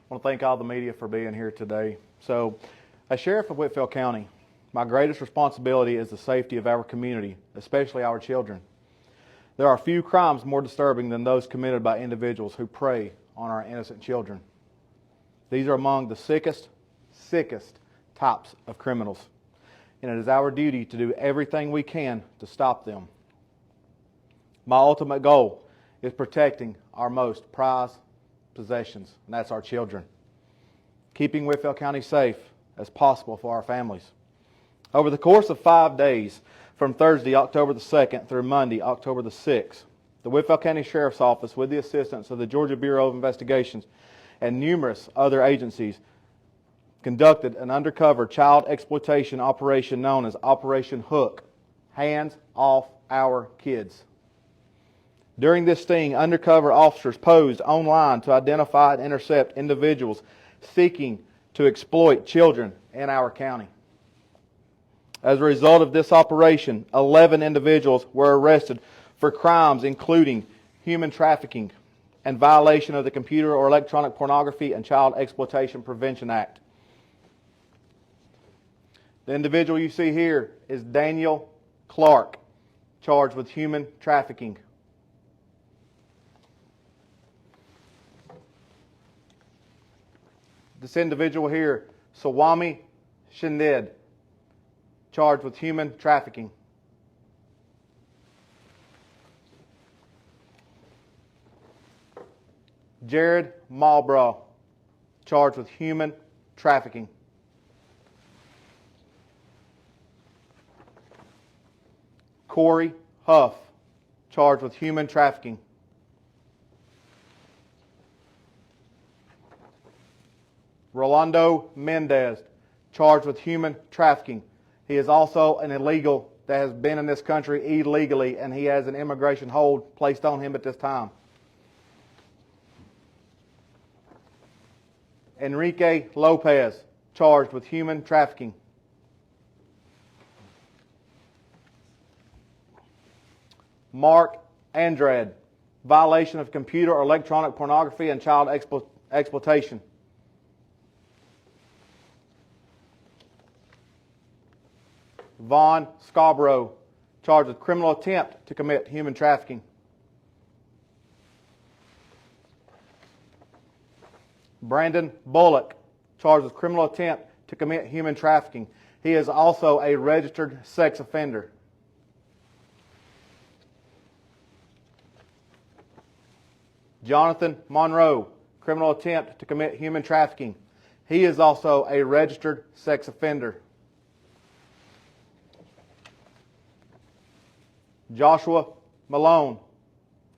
want to thank all the media for being here today. So, as Sheriff of Whitfield County, my greatest responsibility is the safety of our community, especially our children. There are few crimes more disturbing than those committed by individuals who prey on our innocent children. These are among the sickest types of criminals, and it is our duty to do everything we can to stop them. My ultimate goal is protecting our most prized possessions, and that's our children. Keeping Whitfield County safe as possible for our families. Over the course of 5 days, from Thursday, October the 2nd through Monday, October the 6th, the Whitfield County Sheriff's Office, with the assistance of the Georgia Bureau of Investigations and numerous other agencies, conducted an undercover child exploitation operation known as Operation H.O.O.K, Hands Off Our Kids. During this sting, undercover officers posed online to identify and intercept individuals seeking to exploit children in our county. As a result of this operation, 11 individuals were arrested for crimes including human trafficking and violation of the Computer or Electronic Pornography and Child Exploitation Prevention Act. The individual you see here is Daniel Clark, charged with human trafficking. This individual here, Swami Shindid, charged with human trafficking. Jared Malbrough, charged with human trafficking. Corey Huff, charged with human trafficking. Rolando Mendez, charged with human trafficking. He is also an illegal that has been in this country illegally, and he has an immigration hold placed on him at this time. Enrique Lopez, charged with human trafficking. Mark Andrade, violation of computer or electronic pornography and child exploitation. Vaughn Scarborough, charged with criminal attempt to commit human trafficking. Brandon Bullock, charged with criminal attempt to commit human trafficking. He is also a registered sex offender. Jonathan Monroe, criminal attempt to commit human trafficking. He is also a registered sex offender. Joshua Malone,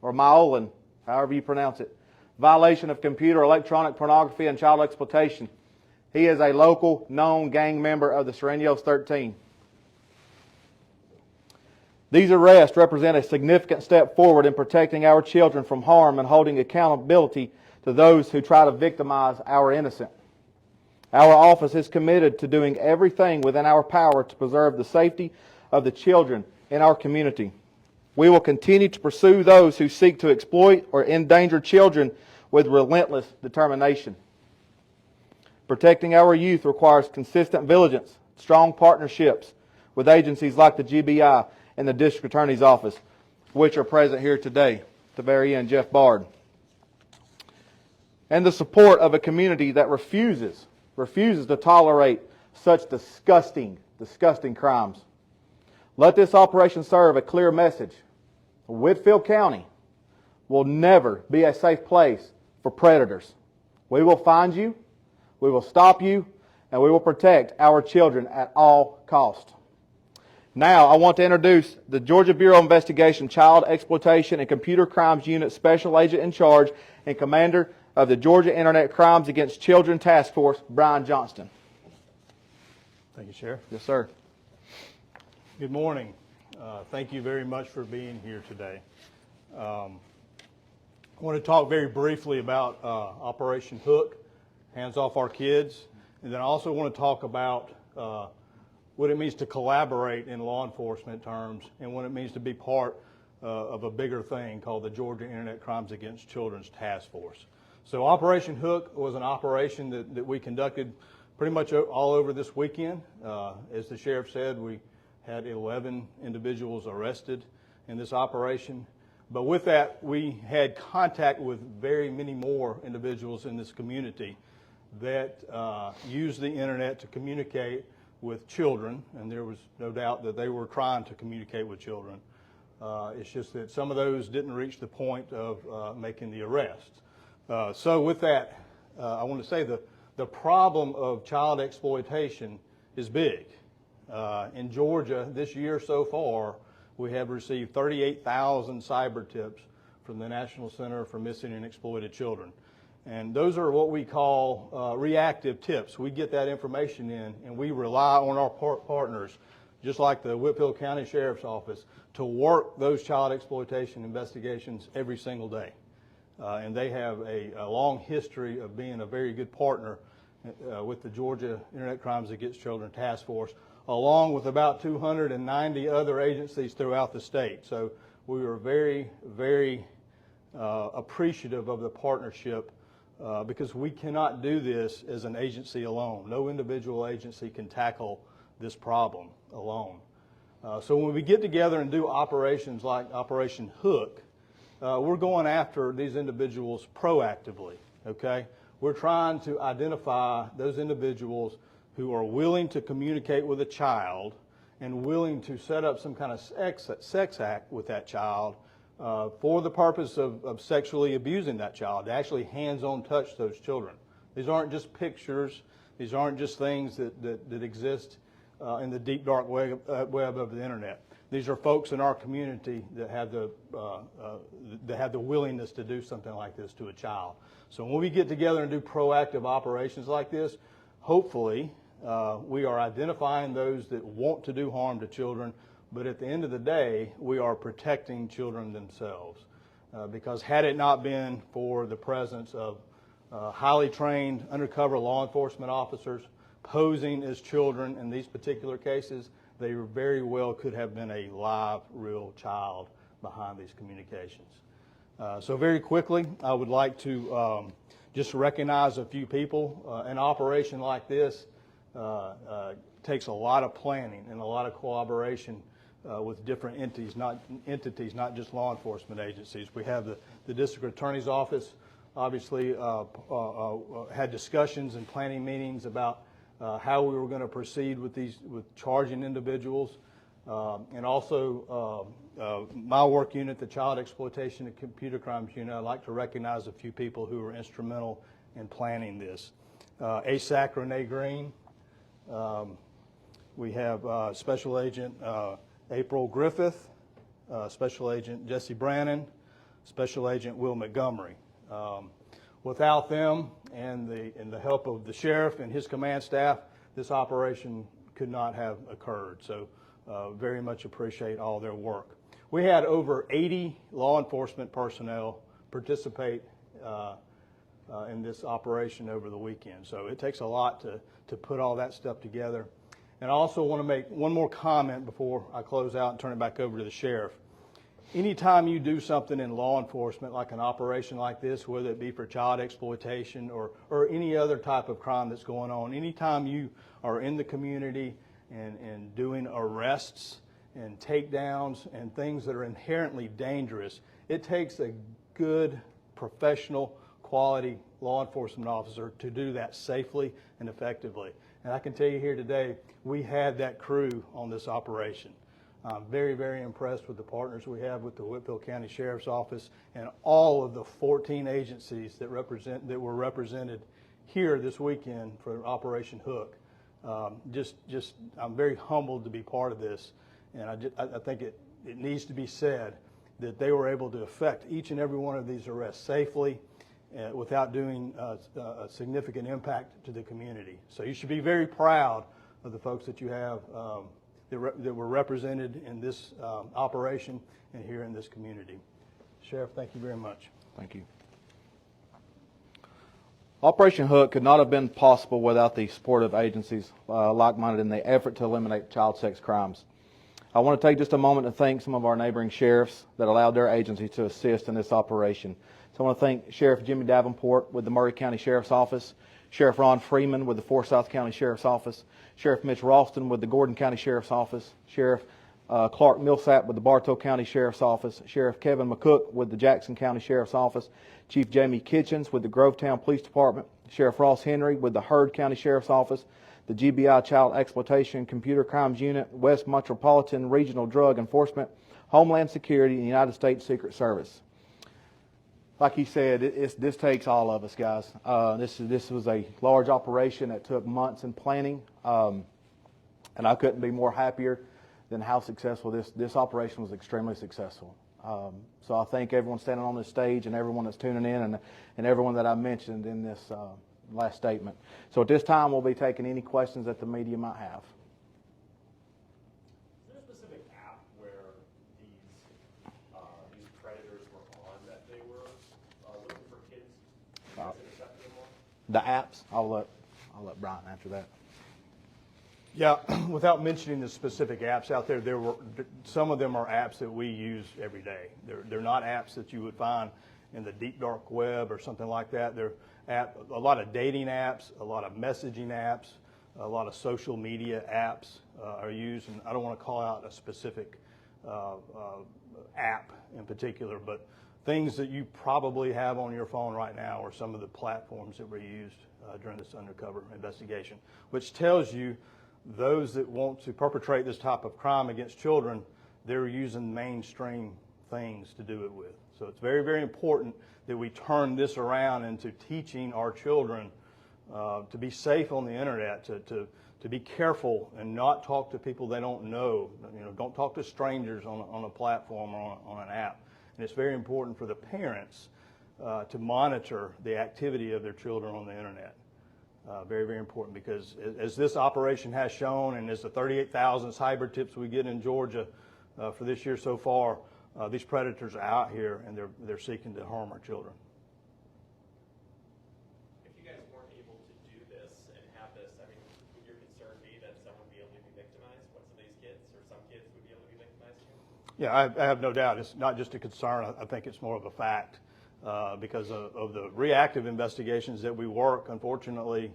or Myolan, however you pronounce it, violation of computer, electronic pornography, and child exploitation. He is a local known gang member of the Serenos 13. These arrests represent a significant step forward in protecting our children from harm and holding accountability to those who try to victimize our innocent. Our office is committed to doing everything within our power to preserve the safety of the children in our community. We will continue to pursue those who seek to exploit or endanger children with relentless determination. Protecting our youth requires consistent vigilance, strong partnerships with agencies like the GBI and the District Attorney's Office, which are present here today. At the very end, Jeff Bard. And the support of a community that refuses to tolerate such disgusting crimes. Let this operation serve a clear message. Whitfield County will never be a safe place for predators. We will find you, we will stop you, and we will protect our children at all costs. Now, I want to introduce the Georgia Bureau of Investigation Child Exploitation and Computer Crimes Unit Special Agent in Charge and Commander of the Georgia Internet Crimes Against Children Task Force, Brian Johnston. Thank you, Sheriff. Yes, sir. Good morning. Thank you very much for being here today. I want to talk very briefly about Operation H.O.O.K, Hands Off Our Kids, and then I also want to talk about what it means to collaborate in law enforcement terms and what it means to be part of a bigger thing called the Georgia Internet Crimes Against Children's Task Force. So Operation Hook was an operation that we conducted pretty much all over this weekend. As the sheriff said, we had 11 individuals arrested in this operation. But with that, we had contact with very many more individuals in this community that used the internet to communicate with children, and there was no doubt that they were trying to communicate with children. It's just that some of those didn't reach the point of making the arrest. So with that, I want to say the problem of child exploitation is big. In Georgia, this year so far, we have received 38,000 cyber tips from the National Center for Missing and Exploited Children. And those are what we call reactive tips. We get that information in, and we rely on our partners, just like the Whitfield County Sheriff's Office, to work those child exploitation investigations every single day. And they have a long history of being a very good partner with the Georgia Internet Crimes Against Children Task Force, along with about 290 other agencies throughout the state. So we were very, very appreciative of the partnership because we cannot do this as an agency alone. No individual agency can tackle this problem alone. So when we get together and do operations like Operation Hook, we're going after these individuals proactively, okay? We're trying to identify those individuals who are willing to communicate with a child and willing to set up some kind of sex act with that child for the purpose of sexually abusing that child, to actually hands-on touch those children. These aren't just pictures. These aren't just things that exist in the deep, dark web of the internet. These are folks in our community that have the willingness to do something like this to a child. So when we get together and do proactive operations like this, hopefully we are identifying those that want to do harm to children, but at the end of the day, we are protecting children themselves. Because had it not been for the presence of highly trained undercover law enforcement officers posing as children in these particular cases, they very well could have been a live, real child behind these communications. So very quickly, I would like to just recognize a few people. An operation like this takes a lot of planning and a lot of cooperation with different entities, not just law enforcement agencies. We have the District Attorney's Office, obviously had discussions and planning meetings about how we were going to proceed with charging individuals, and also my work unit, the Child Exploitation and Computer Crimes Unit. I'd like to recognize a few people who were instrumental in planning this. ASAC Renee Green. We have Special Agent April Griffith, Special Agent Jesse Brannon, Special Agent Will Montgomery. Without them and the help of the sheriff and his command staff, this operation could not have occurred. So very much appreciate all their work. We had over 80 law enforcement personnel participate in this operation over the weekend. So it takes a lot to put all that stuff together. And I also want to make one more comment before I close out and turn it back over to the sheriff. Anytime you do something in law enforcement, like an operation like this, whether it be for child exploitation or any other type of crime that's going on, anytime you are in the community and doing arrests and takedowns and things that are inherently dangerous, it takes a good, professional, quality law enforcement officer to do that safely and effectively. And I can tell you here today, we had that crew on this operation. I'm very, very impressed with the partners we have with the Whitfield County Sheriff's Office and all of the 14 agencies that were represented here this weekend for Operation Hook. I'm very humbled to be part of this, and I think it needs to be said that they were able to effect each and every one of these arrests safely without doing a significant impact to the community. So you should be very proud of the folks that you have that were represented in this operation and here in this community. Sheriff, thank you very much. Thank you. Operation Hook could not have been possible without the support of agencies like-minded in the effort to eliminate child sex crimes. I want to take just a moment to thank some of our neighboring sheriffs that allowed their agency to assist in this operation. So I want to thank Sheriff Jimmy Davenport with the Murray County Sheriff's Office, Sheriff Ron Freeman with the Forsyth County Sheriff's Office, Sheriff Mitch Ralston with the Gordon County Sheriff's Office, Sheriff Clark Millsap with the Bartow County Sheriff's Office, Sheriff Kevin McCook with the Jackson County Sheriff's Office, Chief Jamie Kitchens with the Grovetown Police Department, Sheriff Ross Henry with the Heard County Sheriff's Office, the GBI Child Exploitation Computer Crimes Unit, West Metropolitan Regional Drug Enforcement, Homeland Security, and the United States Secret Service. Like he said, this takes all of us, guys. This was a large operation that took months in planning, and I couldn't be more happier than how successful this operation was. Extremely successful. So I thank everyone standing on this stage and everyone that's tuning in and everyone that I mentioned in this last statement. So at this time, we'll be taking any questions that the media might have. Is there a specific app where these predators were on that they were looking for kids to intercept them on? The apps, I'll let Brian answer that. Yeah, without mentioning the specific apps out there, some of them are apps that we use every day. They're not apps that you would find in the deep dark web or something like that. They're a lot of dating apps, a lot of messaging apps, a lot of social media apps are used. And I don't want to call out a specific app in particular, but things that you probably have on your phone right now are some of the platforms that were used during this undercover investigation, which tells you those that want to perpetrate this type of crime against children, they're using mainstream things to do it with. So it's very, very important that we turn this around into teaching our children to be safe on the internet, to be careful and not talk to people they don't know. Don't talk to strangers on a platform or on an app. And it's very important for the parents to monitor the activity of their children on the internet. Very, very important, because as this operation has shown, and as the 38,000 cyber tips we get in Georgia for this year so far, these predators are out here and they're seeking to harm our children. If you guys weren't able to do this and have this, I mean, would your concern be that someone would be able to be victimized? What, some of these kids or some kids would be able to be victimized too? Yeah, I have no doubt. It's not just a concern. I think it's more of a fact. Because of the reactive investigations that we work, unfortunately,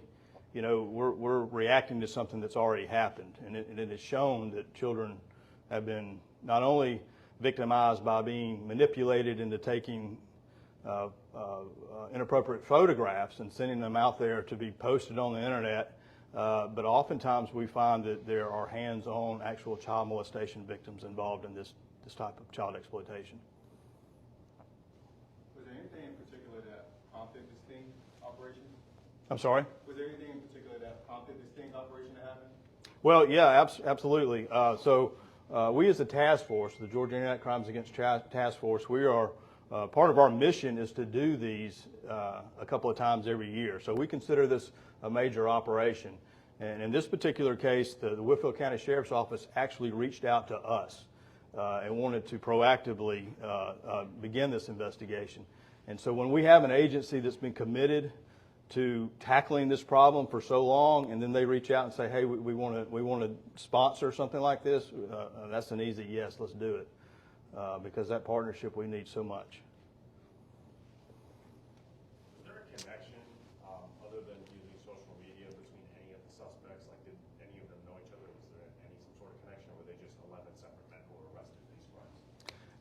we're reacting to something that's already happened. And it is shown that children have been not only victimized by being manipulated into taking inappropriate photographs and sending them out there to be posted on the internet, but oftentimes we find that there are hands-on actual child molestation victims involved in this type of child exploitation. Was there anything in particular that prompted this sting operation? I'm sorry? Was there anything in particular that prompted this sting operation to happen? Well, yeah, absolutely. So we as a task force, the Georgia Internet Crimes Against Task Force, we are, part of our mission is to do these a couple of times every year. So we consider this a major operation. And in this particular case, the Whitfield County Sheriff's Office actually reached out to us and wanted to proactively begin this investigation. And so when we have an agency that's been committed to tackling this problem for so long, and then they reach out and say, hey, we want to sponsor something like this, that's an easy yes, let's do it, because that partnership we need so much. Is there a connection, other than using social media, between any of the suspects? Like, did any of them know each other? Was there some sort of connection, or were they just 11 separate men who were arrested in these crimes?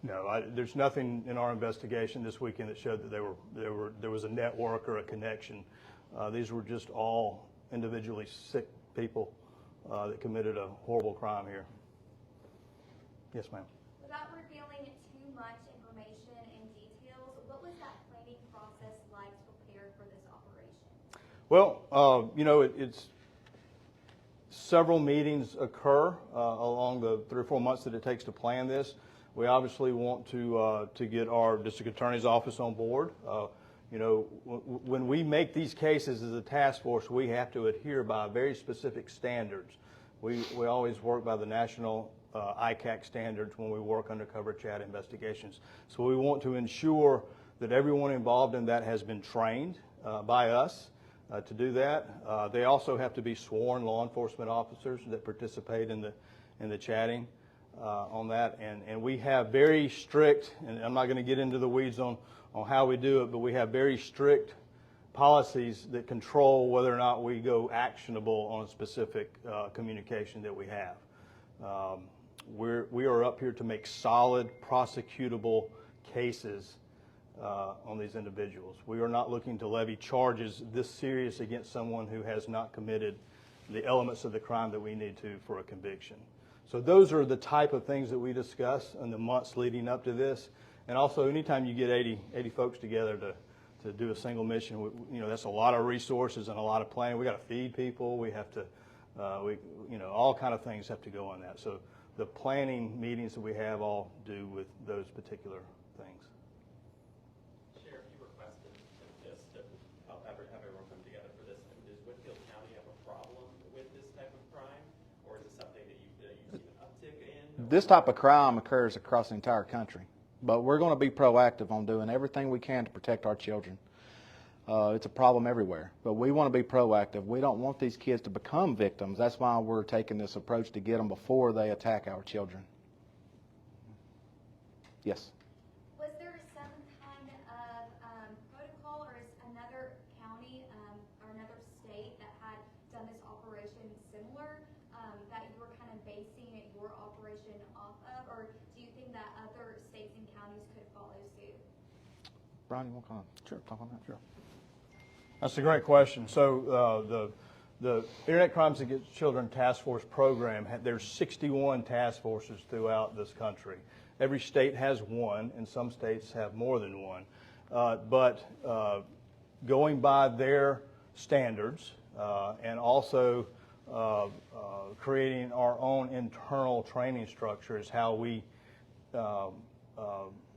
No, there's nothing in our investigation this weekend that showed that there was a network or a connection. These were just all individually sick people that committed a horrible crime here. Yes, ma'am. Without revealing too much information and details, what was that planning process like to prepare for this operation? Well, it's several meetings occur along the 3 or 4 months that it takes to plan this. We obviously want to get our district attorney's office on board. When we make these cases as a task force, we have to adhere by very specific standards. We always work by the national ICAC standards when we work undercover chat investigations. So we want to ensure that everyone involved in that has been trained by us to do that. They also have to be sworn law enforcement officers that participate in the chatting. on that, and we have very strict, and I'm not going to get into the weeds on how we do it, but we have very strict policies that control whether or not we go actionable on a specific communication that we have. We are up here to make solid prosecutable cases on these individuals. We are not looking to levy charges this serious against someone who has not committed the elements of the crime that we need to for a conviction. So those are the type of things that we discuss in the months leading up to this. And also, anytime you get 80 folks together to do a single mission, that's a lot of resources and a lot of planning. We got to feed people. We have to, all kind of things have to go on that. So the planning meetings that we have all do with those particular things. Sheriff, you requested this to help have everyone come together for this. Does Whitfield County have a problem with this type of crime, or is it something that you've seen an uptick in? This type of crime occurs across the entire country, but we're going to be proactive on doing everything we can to protect our children. It's a problem everywhere, but we want to be proactive. We don't want these kids to become victims. That's why we're taking this approach to get them before they attack our children. Yes? Was there some kind of protocol, or is another county or another state that had done this operation similar that you were kind of basing your operation off of, or do you think that other states and counties could follow suit? Brian, you want to talk on that? Sure. That's a great question. So the Internet Crimes Against Children Task Force program, there's 61 task forces throughout this country. Every state has one, and some states have more than one. But going by their standards and also creating our own internal training structure is how we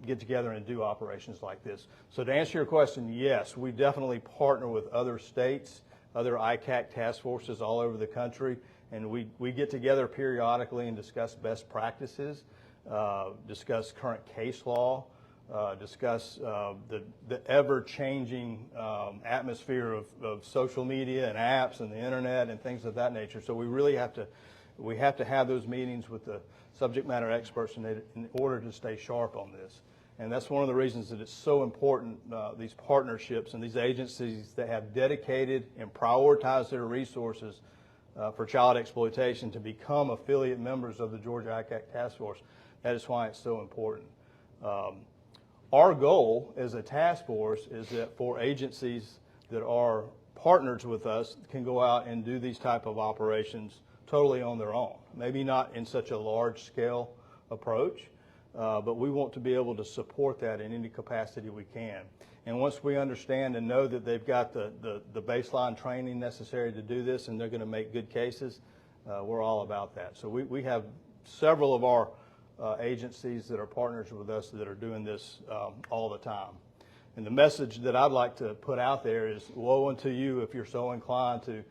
get together and do operations like this. So to answer your question, yes, we definitely partner with other states, other ICAC task forces all over the country, and we get together periodically and discuss best practices, discuss current case law, discuss the ever-changing atmosphere of social media and apps and the internet and things of that nature. So we really have to have those meetings with the subject matter experts in order to stay sharp on this. And that's one of the reasons that it's so important, these partnerships and these agencies that have dedicated and prioritized their resources for child exploitation to become affiliate members of the Georgia ICAC Task Force. That is why it's so important. Our goal as a task force is that for agencies that are partners with us can go out and do these type of operations totally on their own. Maybe not in such a large scale approach, but we want to be able to support that in any capacity we can. And once we understand and know that they've got the baseline training necessary to do this and they're going to make good cases, we're all about that. So we have several of our agencies that are partners with us that are doing this all the time. And the message that I'd like to put out there is, woe unto you if you're so inclined to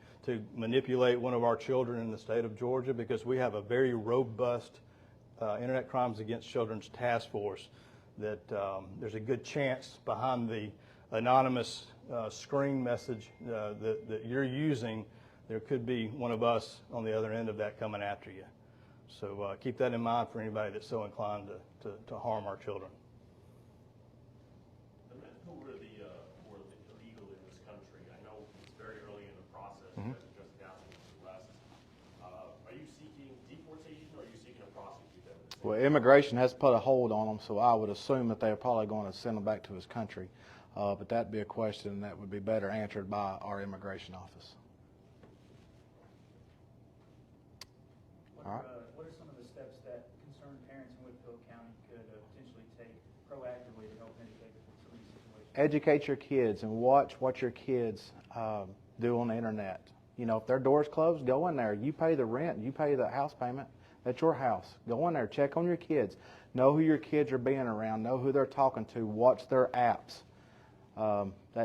manipulate one of our children in the state of Georgia, because we have a very robust Internet Crimes Against Children's Task Force that there's a good chance behind the anonymous screen message that you're using, there could be one of us on the other end of that coming after you. So keep that in mind for anybody that's so inclined to harm our children. The men who were illegal in this country, I know it's very early in the process, you guys are just announcing the arrest. Are you seeking deportation, or are you seeking to prosecute them? Well, immigration has put a hold on them, so I would assume that they're probably going to send him back to his country. But that'd be a question that would be better answered by our immigration office. All right. What are some of the steps that concerned parents in Whitfield County could potentially take proactively to help mitigate some of these situations? Educate your kids and watch what your kids do on the internet. You know, if their door's closed, go in there. You pay the rent. You pay the house payment. That's your house. Go in there. Check on your kids. Know who your kids are being around. Know who they're talking to. Watch their apps.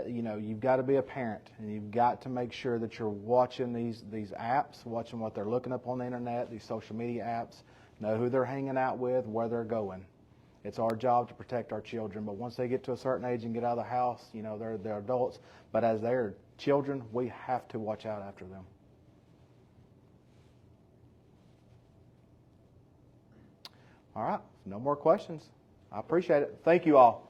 You've got to be a parent, and you've got to make sure that you're watching these apps, watching what they're looking up on the internet, these social media apps. Know who they're hanging out with, where they're going. It's our job to protect our children, but once they get to a certain age and get out of the house, you know, they're adults. But as they're children, we have to watch out after them. All right, no more questions. I appreciate it. Thank you all.